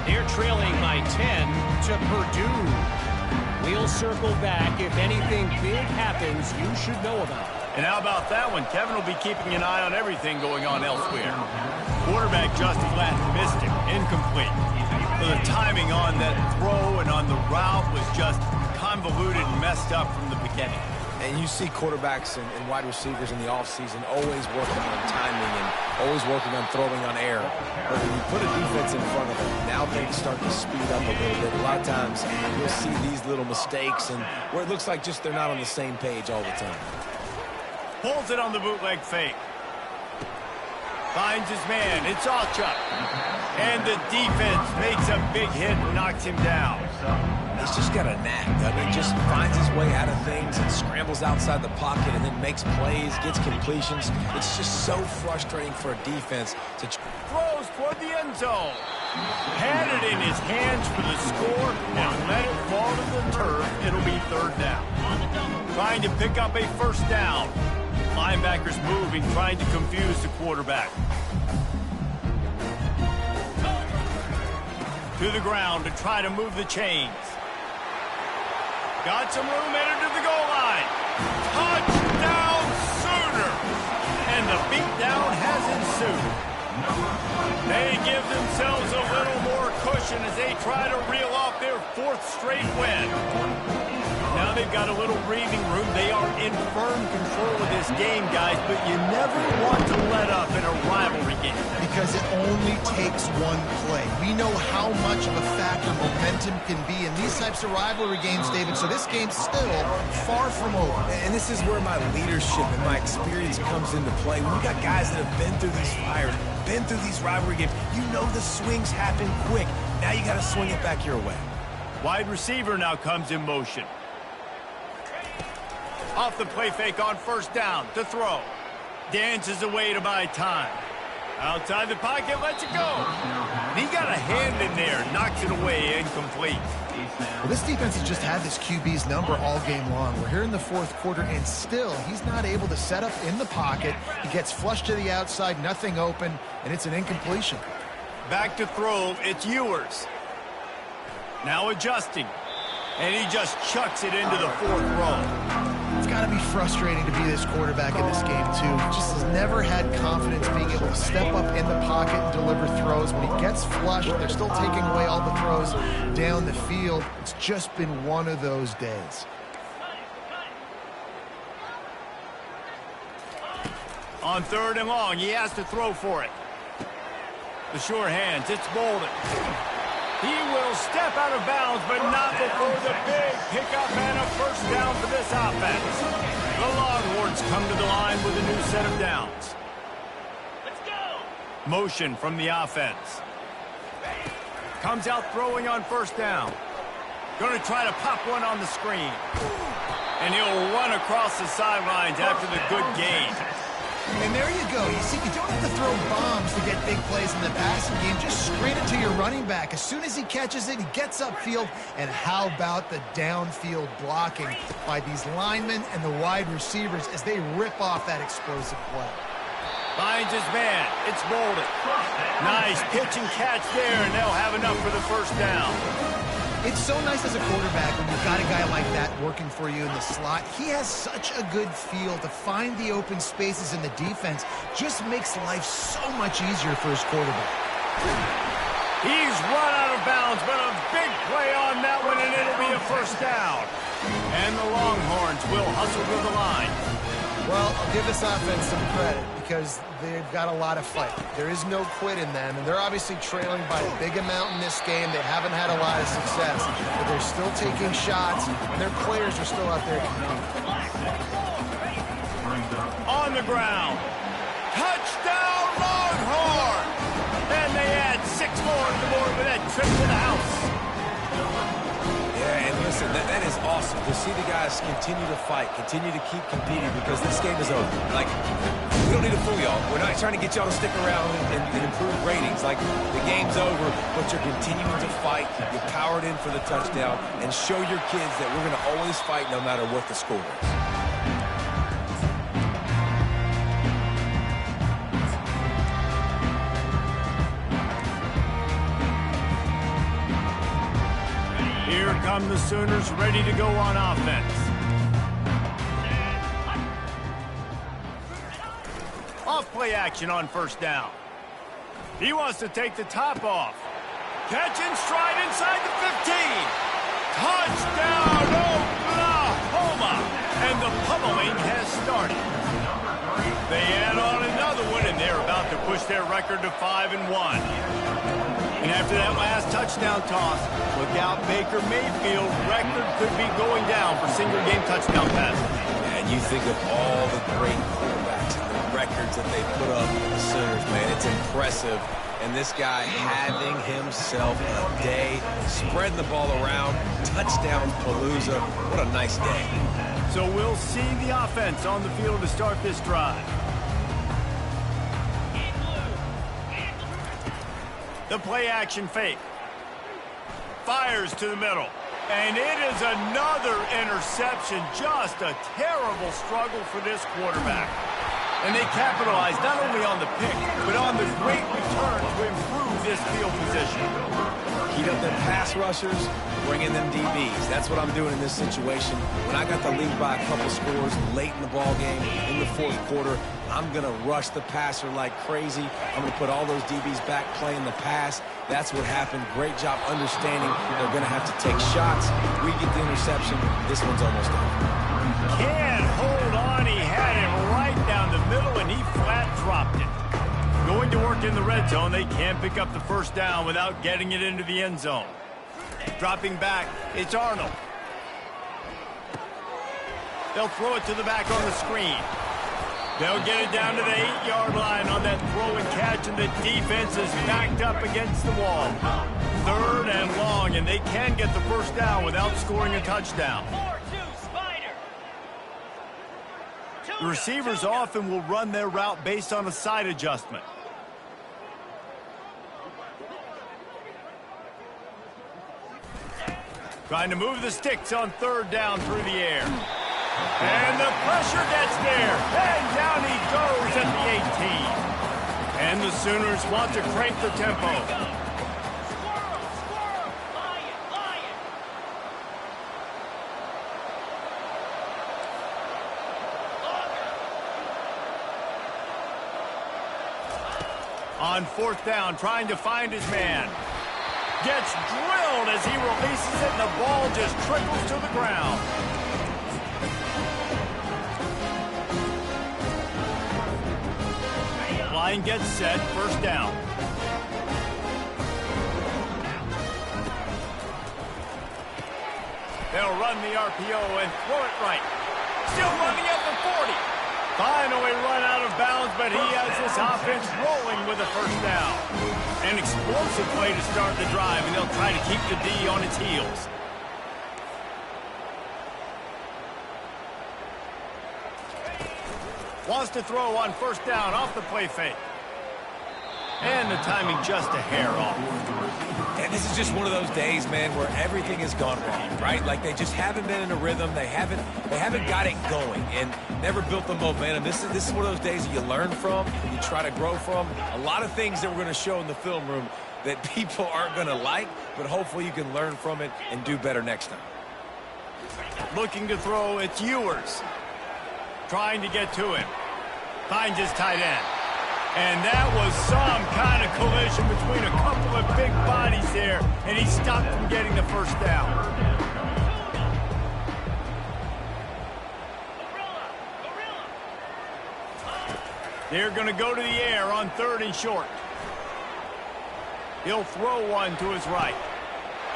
They're trailing by 10 to Purdue. We'll circle back if anything big happens you should know about. And how about that one? Kevin will be keeping an eye on everything going on elsewhere. Quarterback Justin Latin missed it. Incomplete. So the timing on that throw and on the route was just convoluted and messed up from the beginning. And you see quarterbacks and wide receivers in the offseason always working on timing and always working on throwing on air. But when you put a defense in front of them, now things start to speed up a little bit. A lot of times you'll see these little mistakes and where it looks like just they're not on the same page all the time. Pulls it on the bootleg fake. Finds his man. It's Allchuck. And the defense makes a big hit and knocks him down. He's just got a knack. I mean, just finds his way out of things and scrambles outside the pocket and then makes plays, gets completions. It's just so frustrating for a defense to throws toward the end zone. Had it in his hands for the score and let it fall to the turf. It'll be third down. Trying to pick up a first down. Linebackers moving, trying to confuse the quarterback. To the ground to try to move the chains. Got some room, entered to the goal line. Touchdown Sooners! And the beatdown has ensued. They give themselves a little more cushion as they try to reel off their fourth straight win. Now they've got a little breathing room. They are in firm control of this game, guys, but you never want to let up in a rivalry game. Because it only takes one play. We know how much of a factor momentum can be in these types of rivalry games, David, so this game's still far from over. And this is where my leadership and my experience comes into play. When you got guys that have been through these fires, been through these rivalry games, you know the swings happen quick. Now you got to swing it back your way. Wide receiver now comes in motion. Off the play fake on first down to throw. Dances away to buy time. Outside the pocket, lets it go. And he got a hand in there, knocks it away, incomplete. Well, this defense has just had this QB's number all game long. We're here in the fourth quarter, and still he's not able to set up in the pocket. He gets flushed to the outside, nothing open, and it's an incompletion. Back to throw, it's Ewers. Now adjusting. And he just chucks it into the fourth row. It's got to be frustrating to be this quarterback in this game, too. Just has never had confidence being able to step up in the pocket and deliver throws. When he gets flushed, they're still taking away all the throws down the field. It's just been one of those days. On third and long, he has to throw for it. The sure hands, it's Bolden. He will step out of bounds, but not before the big pickup and a first down for this offense. The Longhorns come to the line with a new set of downs. Let's go. Motion from the offense. Comes out throwing on first down. Going to try to pop one on the screen. And he'll run across the sidelines after the good gain. And there you go. You see, you don't have to throw bombs to get big plays in the passing game. Just screen it to your running back. As soon as he catches it, he gets upfield. And how about the downfield blocking by these linemen and the wide receivers as they rip off that explosive play. Finds his man. It's Bolden. Nice pitch and catch there, and they'll have enough for the first down. It's so nice as a quarterback when you've got a guy like that working for you in the slot. He has such a good feel to find the open spaces in the defense. Just makes life so much easier for his quarterback. He's run out of bounds, but a big play on that one, and it'll be a first down. And the Longhorns will hustle to the line. Well, I'll give this offense some credit because they've got a lot of fight. There is no quit in them, and they're obviously trailing by a big amount in this game. They haven't had a lot of success, but they're still taking shots, and their players are still out there competing. On the ground. Touchdown, Longhorn! And they add 6 more to the board with that trip to the house. Yeah, and listen, that is awesome to see the guys continue to fight, continue to keep competing because this game is over. Like, we don't need to fool y'all. We're not trying to get y'all to stick around and improve ratings. Like, the game's over, but you're continuing to fight. You powered in for the touchdown and show your kids that we're going to always fight no matter what the score is. Here come the Sooners ready to go on offense. play action on first down. He wants to take the top off. Catch and stride inside the 15. Touchdown, Oklahoma! And the pummeling has started. They add on another one, and they're about to push their record to 5-1. And after that last touchdown toss, look out, Baker Mayfield's record could be going down for single-game touchdown passes. And you think of all the great quarterbacks and the records that they put up with the Sooners, man. It's impressive. And this guy having himself a day, spreading the ball around, touchdown palooza. What a nice day. So we'll see the offense on the field to start this drive. The play action fake. Fires to the middle. And it is another interception. Just a terrible struggle for this quarterback. And they capitalize not only on the pick, but on the great return to improve this field position. Heat up their pass rushers, bring in them DBs. That's what I'm doing in this situation. When I got the lead by a couple scores late in the ball game, in the fourth quarter, I'm going to rush the passer like crazy. I'm going to put all those DBs back playing the pass. That's what happened. Great job understanding they're going to have to take shots. We get the interception. This one's almost over. Can't hold on. He had it right down the middle, and he flat dropped it. Going to work in the red zone, they can't pick up the first down without getting it into the end zone. Dropping back, it's Arnold. They'll throw it to the back on the screen. They'll get it down to the 8-yard line on that throw and catch, and the defense is backed up against the wall. 3rd and long, and they can get the first down without scoring a touchdown. The receivers often will run their route based on a side adjustment. Trying to move the sticks on 3rd down through the air. And the pressure gets there. And down he goes at the 18. And the Sooners want to crank the tempo. On 4th down, trying to find his man. Gets drilled as he releases it, and the ball just trickles to the ground. Line gets set, 1st down. They'll run the RPO and throw it right. Still running at the 40. Finally run out of bounds, but he has this offense rolling with a 1st down. An explosive play to start the drive, and they'll try to keep the D on its heels. Wants to throw on 1st down off the play fake. And the timing just a hair off. And this is just one of those days, man, where everything has gone wrong, right? Like they just haven't been in a rhythm. They haven't got it going and never built the momentum. This is one of those days that you learn from, you try to grow from. A lot of things that we're going to show in the film room that people aren't going to like, but hopefully you can learn from it and do better next time. Looking to throw, it's Ewers. Trying to get to him. Finds his tight end. And that was some kind of collision between a couple of big bodies there, and he stopped from getting the 1st down. They're going to go to the air on 3rd and short. He'll throw one to his right.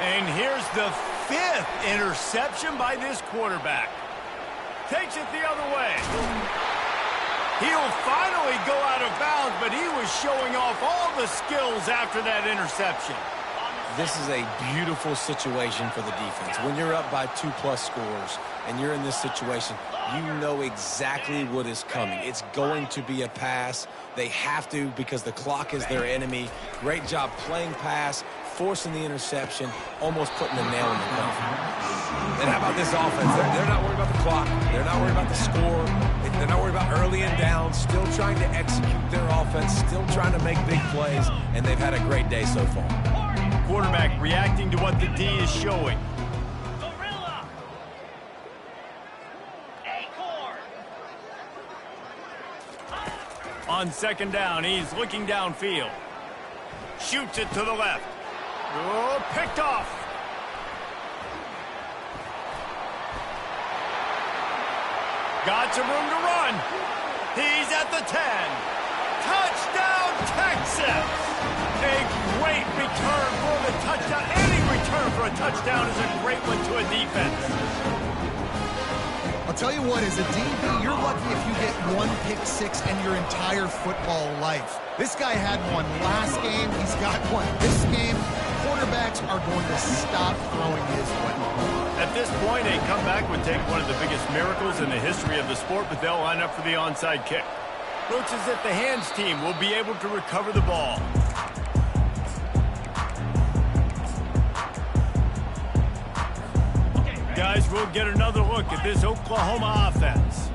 And here's the 5th interception by this quarterback. Takes it the other way. He'll finally go out of bounds, but he was showing off all the skills after that interception. This is a beautiful situation for the defense. When you're up by 2+ scores and you're in this situation, you know exactly what is coming. It's going to be a pass. They have to because the clock is their enemy. Great job playing pass, forcing the interception, almost putting the nail in the coffin. And how about this offense? They're not worried about the clock. They're not worried about the score. They're not worried about early and down. Still trying to execute their offense. Still trying to make big plays. And they've had a great day so far. Quarterback reacting to what the D is showing. On on second down. He's looking downfield. Shoots it to the left. Oh, picked off. Got some room to run. He's at the 10. Touchdown, Texas! A great return for the touchdown. Any return for a touchdown is a great one to a defense. I'll tell you what, as a DB, you're lucky if you get one pick six in your entire football life. This guy had one last game. He's got one this game. Quarterbacks are going to stop throwing his way. At this point, a comeback would take one of the biggest miracles in the history of the sport, but they'll line up for the onside kick. Looks as if the hands team will be able to recover the ball. Guys, we'll get another look at this Oklahoma offense.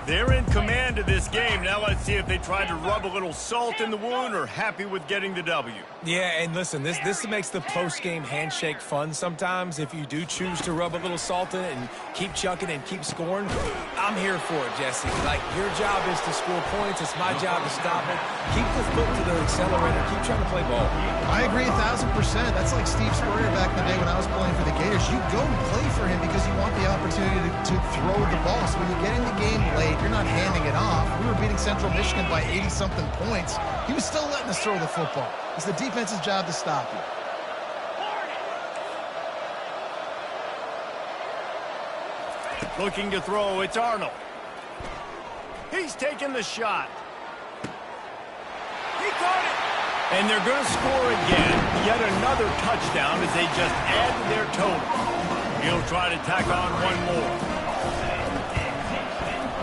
They're in command of this game. Now let's see if they try to rub a little salt in the wound or happy with getting the W. Yeah, and listen, this makes the post-game handshake fun sometimes. If you do choose to rub a little salt in it and keep chucking and keep scoring, I'm here for it, Jesse. Like, your job is to score points. It's my job to stop it. Keep the foot to the accelerator. Keep trying to play ball. I agree 1,000%. That's like Steve Spurrier back in the day when I was playing for the Gators. You go and play for him because you want the opportunity to throw the ball. So when you get in the game late, you're not handing it off. We were beating Central Michigan by 80-something points. He was still letting us throw the football. It's the defense's job to stop you. Looking to throw, it's Arnold. He's taking the shot. He caught it. And they're going to score again. Yet another touchdown as they just add to their total. He'll try to tack on one more.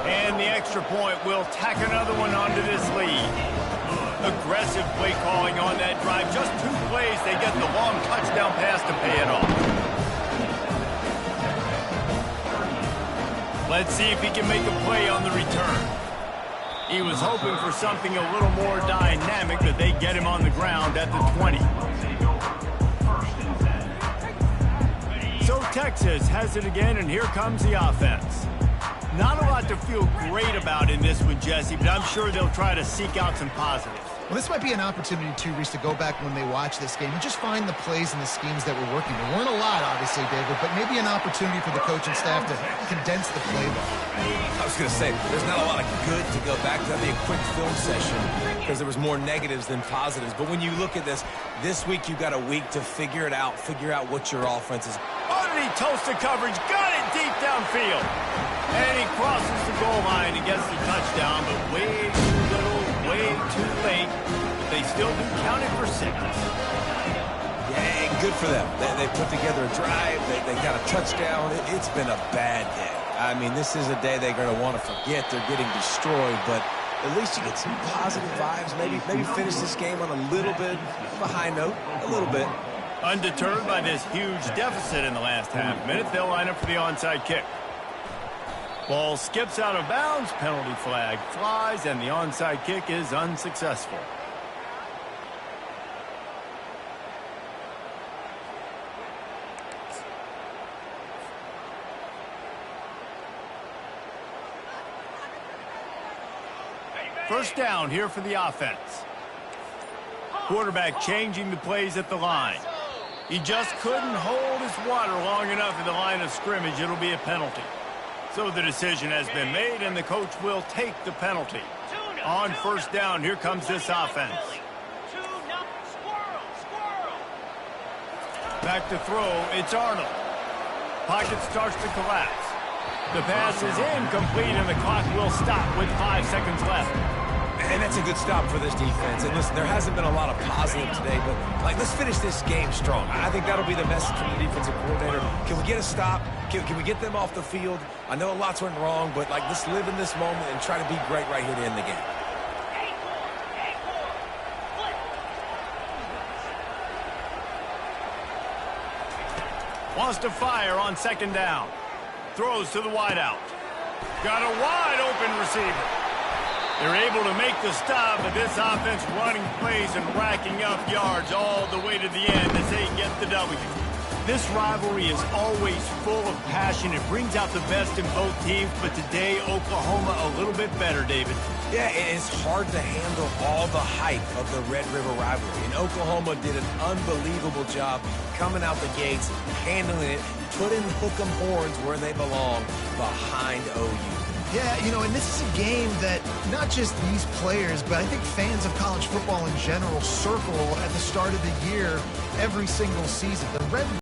And the extra point will tack another one onto this lead. Aggressive play calling on that drive. Just 2 plays, they get the long touchdown pass to pay it off. Let's see if he can make a play on the return. He was hoping for something a little more dynamic, but they get him on the ground at the 20. So Texas has it again, and here comes the offense. Not a lot to feel great about in this one, Jesse, but I'm sure they'll try to seek out some positives. Well, this might be an opportunity, too, Reese, to go back when they watch this game and just find the plays and the schemes that were working. There weren't a lot, obviously, David, but maybe an opportunity for the coaching staff to condense the playbook. I was going to say, there's not a lot of good to go back to. That'd be a quick film session because there was more negatives than positives. But when you look at this week you've got a week to figure it out, figure out what your offense is. Underneath toasted coverage, got it deep downfield. And he crosses the goal line and gets the touchdown, but way too little, way too late. But they still do count it for 6. Yeah, good for them. They put together a drive. They got a touchdown. It's been a bad day. I mean, this is a day they're going to want to forget. They're getting destroyed, but at least you get some positive vibes. Maybe finish this game on a little bit of a high note, a little bit. Undeterred by this huge deficit in the last half minute, they'll line up for the onside kick. Ball skips out of bounds, penalty flag flies, and the onside kick is unsuccessful. First down here for the offense. Quarterback changing the plays at the line. He just couldn't hold his water long enough in the line of scrimmage. It'll be a penalty. So the decision has been made, and the coach will take the penalty. On first down, here comes this offense. Back to throw, it's Arnold. Pocket starts to collapse. The pass is incomplete, and the clock will stop with 5 seconds left. And that's a good stop for this defense. And listen, there hasn't been a lot of positive today, but let's finish this game strong. I think that'll be the message from the defensive coordinator. Can we get a stop? Can we get them off the field? I know lots went wrong, but let's live in this moment and try to be great right here to end the game. Wants to fire on second down. Throws to the wideout. Got a wide open receiver. They're able to make the stop, but this offense running plays and racking up yards all the way to the end as they get the W. This rivalry is always full of passion. It brings out the best in both teams, but today, Oklahoma a little bit better, David. Yeah, it's hard to handle all the hype of the Red River rivalry. And Oklahoma did an unbelievable job coming out the gates, handling it, putting hook 'em horns where they belong, behind OU. Yeah, and this is a game that not just these players, but I think fans of college football in general circle at the start of the year every single season. The Red